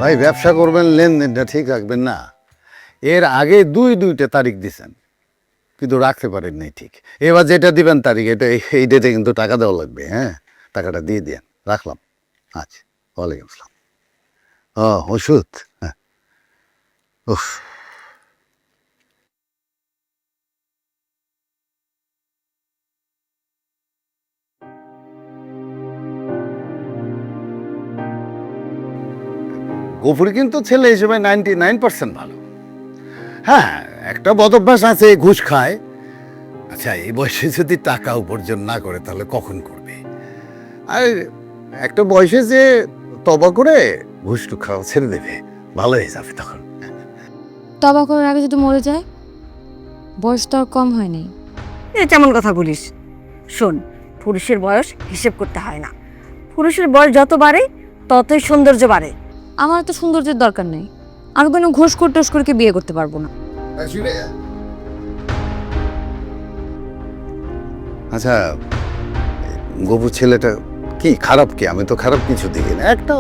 ভাই ব্যবসা করবেন, লেনদেনটা ঠিক রাখবেন না। এর আগে দুইটা তারিখ দিছেন, কিন্তু রাখতে পারেন নাই ঠিক। এবার যেটা দিবেন তারিখ, এই ডেটে কিন্তু টাকা দেওয়া লাগবে। হ্যাঁ, টাকাটা দিয়ে দেন। রাখলাম। আচ্ছা, ওয়ালাইকুম আসসালাম। ও ওষুধ, হ্যাঁ। উফ, গফুর কিন্তু ছেলে হিসেবে 99% ভালো। হ্যাঁ, একটা বদভ্যাস আছে, ঘুষ খায়। আচ্ছা, এই বয়সে যদি টাকা উপার্জন না করে তাহলে কখন করবে? আর একটা বয়সে যে তবা করে ঘুষ টু খাওয়া ছেড়ে দেবে, ভালো হয়ে যাবে তখন। তবা করার আগে যদি মরে যায়, বয়স তো আর কম হয়নি। এ কেমন কথা বলিস? শোন, পুরুষের বয়স হিসেব করতে হয় না। পুরুষের বয়স যত বাড়ে ততই সৌন্দর্য বাড়ে। আমার তো সৌন্দর্যের দরকার নেই। আমি কোনো ঘোষ করে টোস করে বিয়ে করতে পারবো না। আচ্ছা, গবু ছেলেটা কি খারাপ? কি আমি তো খারাপ কিছু দেখি না। একটা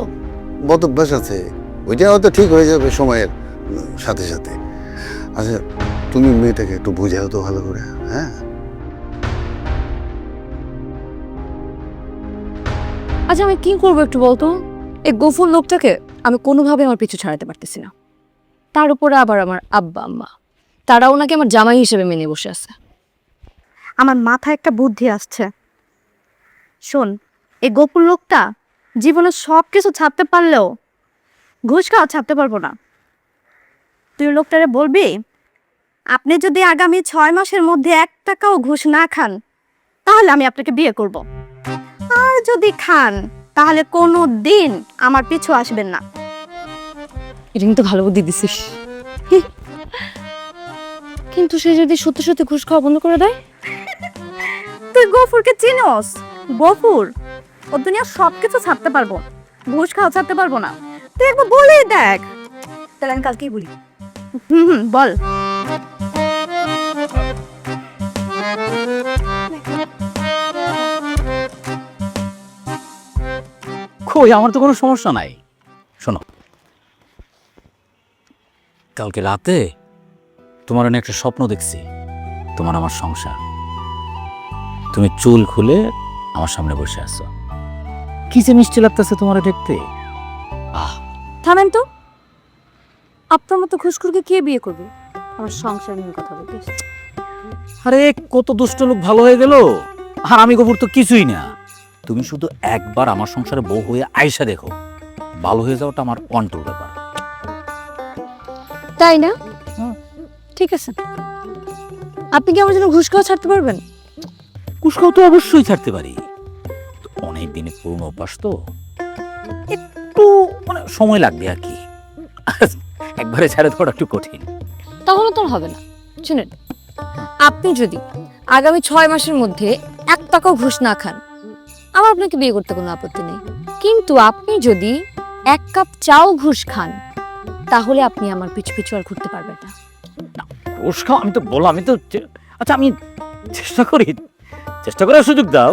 বদভ্যাস আছে, ওইটা হয়তো ঠিক হয়ে যাবে সময়ের সাথে সাথে। আচ্ছা, তুমি মেয়েটাকে একটু বুঝাও তো ভালো করে। হ্যাঁ, আচ্ছা, আমি কি করবো একটু বলতো? এই গফুর লোকটাকে আমি কোনোভাবে আমার পিছু ছাড়াতে পারতেছি না। তার উপরে আবার আমার আব্বা আম্মা, তারাও নাকি আমার জামাই হিসেবে মেনে বসে আছে। আমার মাথায় একটা বুদ্ধি আসছে। শোন, এই গোপুর লোকটা জীবনে সব কিছু ছাড়তে পারলেও ঘুষ খাওয়া ছাড়তে পারবো না। তুই লোকটারে বলবি, আপনি যদি আগামী 6 মাসের মধ্যে 1 টাকাও ঘুষ না খান তাহলে আমি আপনাকে বিয়ে করব। আর যদি খান তাহলে কোনো দিন আমার পিছু আসবেন না। এটা কিন্তু ভালো বুদ্ধি দিছিস। কিন্তু সে যদি সত্যি সত্যি ঘুষ খাওয়া বন্ধ করে দেয়? তুই গফুরকে চিনোস? গফুর ও দুনিয়া সবকিছু ছাড়তে পারবো, ঘুষ খাওয়া ছাড়তে পারবো না। তুই একবার বলেই দেখ। তাহলে আমি কালকেই বলি। বল। কই, আমার তো কোনো সমস্যা নাই। শোনো, কালকে রাতে তোমার অনেক একটা স্বপ্ন দেখছি। তোমার আমার সংসার, তুমি চুল খুলে আমার সামনে বসে আছো। কি যে মিষ্টি লাগতেছে তোমার দেখতে। আহ, থামেন তো। আপনার মতো ঘুষখোরকে কে বিয়ে করবে? আমার সংসার নিয়ে কথা বলতে। আরে কত দুষ্ট লোক ভালো হয়ে গেল। আর আমি গোবর তো কিছুই না। তুমি শুধু একবার আমার সংসারে বউ হয়ে আয়সা দেখো, ভালো হয়ে যাওয়াটা আমার কন্ট্রোল ব্যাপার। তাই না? ঠিক আছে, আপনি কি আমার জন্য ঘুষ খাওয়া ছাড়তে পারবেন? কুসকাও তো অবশ্যই ছাড়তে পারি। অনেক দিনের পুরনো অভ্যাস তো, একটু মানে সময় লাগবে আর কি। একবারে ছেড়ে দেওয়াটা একটু কঠিন। তাহলে তো আর হবে না। শুনেন, আপনি যদি আগামী 6 মাসের মধ্যে 1 টাকাও ঘুষ না খান, আমার আপনাকে বিয়ে করতে কোনো আপত্তি নেই। কিন্তু আপনি যদি 1 কাপ চাও ঘুষ খান, তাহলে আপনি আমার পিছু পিছু আর ঘুরতে পারবেন না। ঘুষ খাও আমি তো বললাম, আমি তো আচ্ছা আমি চেষ্টা করি, চেষ্টা করার সুযোগ দাও।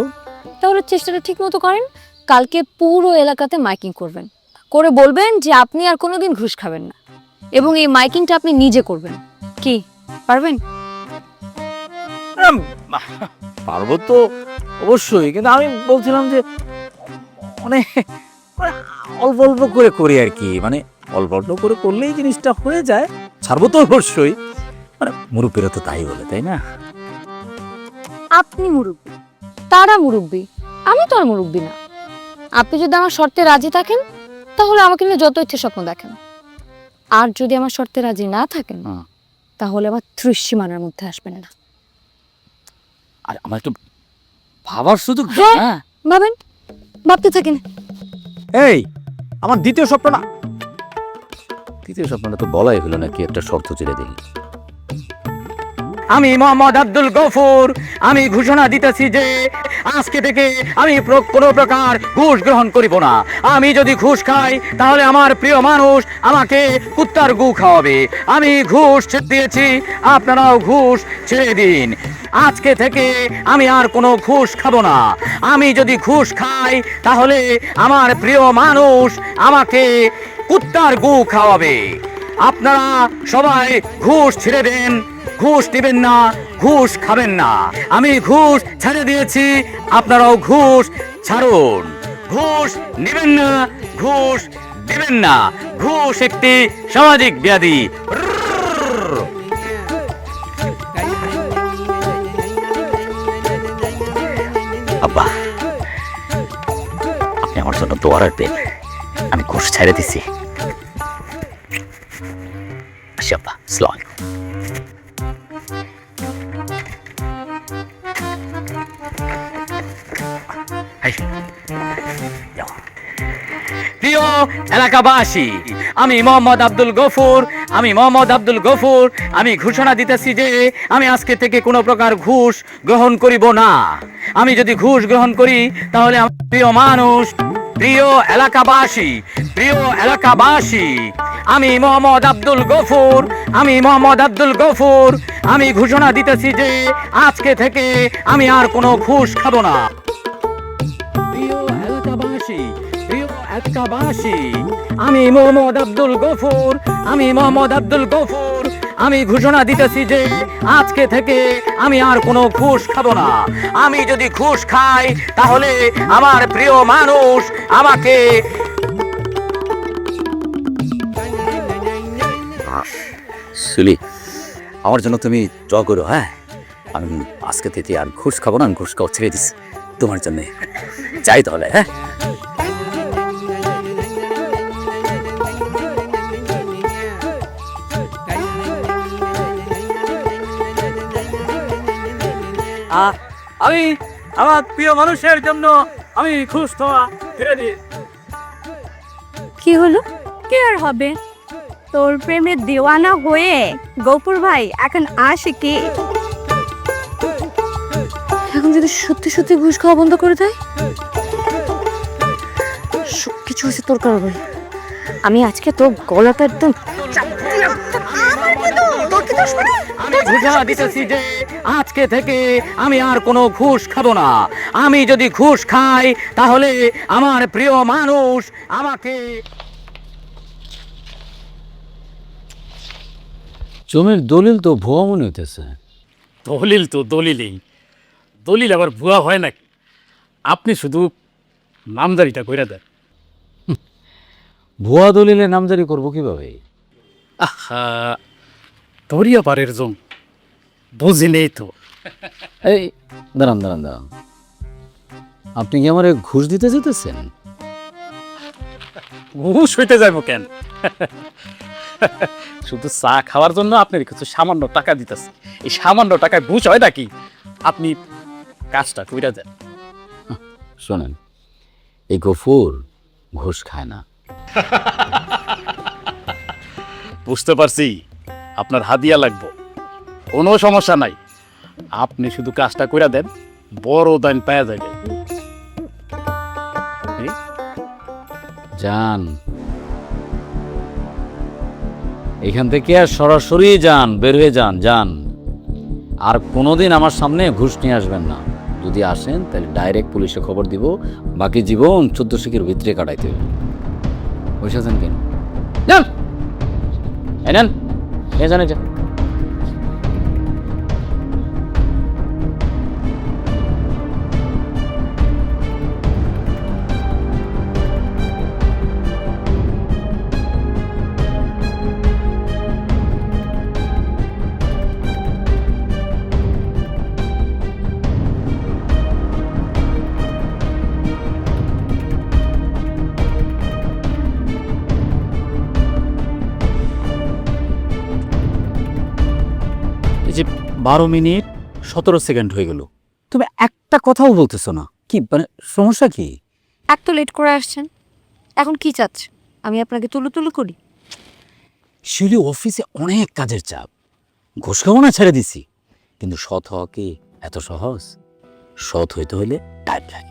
তাহলে চেষ্টাটা ঠিক মতো করেন। কালকে পুরো এলাকাতে মাইকিং করবেন, করে বলবেন যে আপনি আর কোনোদিন ঘুষ খাবেন না, এবং এই মাইকিংটা আপনি নিজে করবেন। কি পারবেন? পারবো তো অবশ্যই, কিন্তু আমি বলছিলাম যে মানে মানে অল্প অল্প করে করি আর কি। মানে অল্প অল্প করে করলেই জিনিসটা হয়ে যায়। ছাড়বো তো অবশ্যই, মানে মুরব্বীরা তো তাই বলে, তাই না? আপনি মুরব্বী, তারা মুরব্বী, আমি তো আর মুরব্বী না। আপনি যদি আমার শর্তে রাজি থাকেন তাহলে আমাকে নিয়ে যত ইচ্ছে স্বপ্ন দেখেন। আর যদি আমার শর্তে রাজি না থাকেন তাহলে আমার ত্রিসীমানার মধ্যে আসবেন না। আর আমার একটু ভাবার সুযোগ। হ্যাঁ, ভাবেন, ভাবতে থাকেন। এই আমার দ্বিতীয় স্বপ্নটা তো বলাই হলো না, কি একটা শর্ত চিরে দিই। আমি মোহাম্মদ আব্দুল গফুর, আমি ঘোষণা দিতেছি যে আজকে থেকে আমি কোনো প্রকার ঘুষ গ্রহণ করিব না। আমি যদি ঘুষ খাই তাহলে আমার প্রিয় মানুষ আমাকে কুত্তার গু খাওয়াবে। আমি ঘুষ ছেড়ে দিয়েছি, আপনারাও ঘুষ ছেড়ে দিন। আজকে থেকে আমি আর কোনো ঘুষ খাবো না। আমি যদি ঘুষ খাই তাহলে আমার প্রিয় মানুষ আমাকে কুত্তার গু খাওয়াবে। আপনারা সবাই ঘুষ ছেড়ে দেন, ঘুষ নেবেন না, ঘুষ খাবেন না। আমি ঘুষ ছেড়ে দিয়েছি, আপনারাও ঘুষ ছাড়ুন। ঘুষ নেবেন না, ঘুষ দেবেন না। ঘুষ একটি সামাজিক ব্যাধি। আব্বা, আপনি আমার জন্য দোয়া রাখবেন। আমি ঘুষ ছেড়ে দিছি। আসি আব্বা, আসসালামু আলাইকুম। প্রিয় এলাকাবাসী, আমি মোহাম্মদ আব্দুল গফুর, আমি ঘোষণা দিতেছি যে আমি আজকে থেকে কোনো প্রকার ঘুষ গ্রহণ করিব না। আমি যদি ঘুষ গ্রহণ করি তাহলে আমার প্রিয় মানুষ, প্রিয় এলাকাবাসী, আমি মোহাম্মদ আব্দুল গফুর, আমি ঘোষণা দিতেছি যে আজকে থেকে আমি আর কোনো ঘুষ খাবো না। প্রিয় এলাকাবাসী, আমি মোহাম্মদ আব্দুল গফুর, আমি ঘোষণা দিতেছি যে আজকে থেকে আমি আর কোনো ঘুষ খাবো না। আমি যদি ঘুষ খাই তাহলে আমার প্রিয় মানুষ আমাকে সুলি, আমার জন্য তুমি দোয়া করো। হ্যাঁ, আমি আজকে থেকে আর ঘুষ খাবো না, আমি ঘুষ খাওয়া ছেড়ে দিচ্ছি তোমার জন্য। যাই তাহলে। হ্যাঁ, আমি আমার প্রিয় মানুষের জন্য আমি ঘুষ খাওয়া ছেড়ে দিই। কি হলো? কি আর হবে? তোর প্রেমে দেওয়ানা হয়ে গফুর ভাই এখন আসে কি? এখন যদি সত্যি সত্যি ঘুষ খাওয়া বন্ধ করে দেয়, সবকিছু হচ্ছে তোর কারণে। আমি আজকে তোর গলাটা একদম আমি ঘোষণা দিতেছি যে আজকে থেকে আমি আর কোনো ঘুষ খাবো না। আমি যদি ঘুষ খাই তাহলে আমার প্রিয় মানুষ আমাকে। জমির দলিল তো ভুয়া মনে হইতেছে। দলিল তো দলিলই, দলিল আবার ভুয়া হয় নাকি? আপনি শুধু নামজারিটা কইরা দেন। ভুয়া দলিলে নামজারি করবো কিভাবে? আহা, দরিয়া পারের জং বুঝি নেই তো। এই দাঁড়ান, আপনি কি আমারে ঘুষ দিতে যেতেছেন? ঘুষ হইতে যাইব কেন? শুধু চা খাওয়ার জন্য আপনার কিছু সামান্য টাকা দিতেছে। এই সামান্য টাকায় ঘুষ হয় নাকি? আপনি কাজটা কইরা দেন। শোনেন, এই গফুর ঘুষ খায় না। বুঝতে পারছি আপনার হাদিয়া লাগবো, কোনো সমস্যা নাই। আপনি শুধু কাজটা কইরা দেন, বড় দান পাওয়া যাবে। যান এখান থেকে, আর সরাসরি যান, বের হয়ে যান। আর কোনোদিন আমার সামনে ঘুষ নিয়ে আসবেন না। যদি আসেন তাহলে ডাইরেক্ট পুলিশে খবর দিব। বাকি জীবন 14 শিখের ভিতরে কাটাইতে হবে। বুঝেছেন কেন? যান, নেন, জানে যা। এই যে 12 মিনিট 17 সেকেন্ড হয়ে গেল, তুমি একটা কথাও বলতেছো না। কি মানে সমস্যা কি? এক তো লেট করে আসছেন, এখন কি চাচ্ছেন? আমি আপনাকে তুলু করি? শিলি, অফিসে অনেক কাজের চাপ, ঘুষ খাবো না ছেড়ে দিছি। কিন্তু সৎ হওয়া কি এত সহজ? সৎ হইতে হইলে টাইম লাগে।